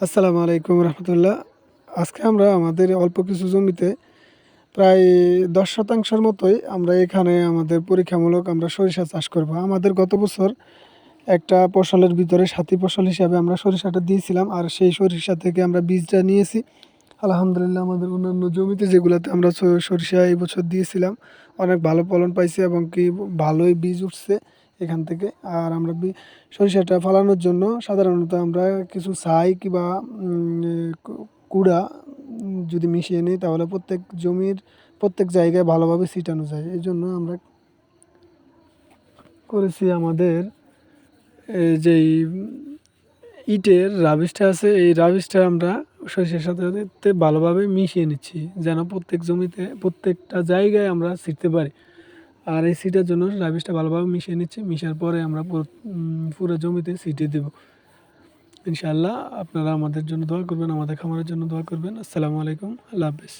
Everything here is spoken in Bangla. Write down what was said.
আসসালামু আলাইকুম রহমতুল্লাহ। আজকে আমরা আমাদের অল্প কিছু জমিতে প্রায় ১০% মতোই আমরা এখানে আমাদের পরীক্ষামূলক আমরা সরিষা চাষ করব। আমাদের গত বছর একটা ফসলের ভিতরে সাথী ফসল হিসাবে আমরা সরিষাটা দিয়েছিলাম, আর সেই সরিষা থেকে আমরা বীজটা নিয়েছি। আলহামদুলিল্লাহ আমাদের অন্যান্য জমিতে যেগুলোতে আমরা সরিষা এই বছর দিয়েছিলাম অনেক ভালো ফলন পাইছি এবং কি ভালোই বীজ উঠছে এখান থেকে। আর আমরা সরিষাটা ফলানোর জন্য সাধারণত আমরা কিছু ছাই কিংবা কুড়া যদি মিশিয়ে নিই তাহলে প্রত্যেক জমির প্রত্যেক জায়গায় ভালোভাবে ছিটানো যায়। এই জন্য আমরা করেছি আমাদের যেই ইটের রাবিশটা আছে, এই রাবিশটা আমরা সরিষার সাথে সাথে ভালোভাবে মিশিয়ে নিচ্ছি যেন প্রত্যেক জমিতে প্রত্যেকটা জায়গায় আমরা ছিটতে পারি। আর এই ছিটার জন্য রাবিশটা ভালোভাবে মিশিয়ে নিচ্ছি। মিশার পরে আমরা পুরো জমিতে ছিটিয়ে দেব। ইনশাআল্লাহ আপনারা আমাদের জন্য দোয়া করবেন, আমাদের খামারের জন্য দোয়া করবেন। আসসালামু আলাইকুম, আল্লাহ হাফেজ।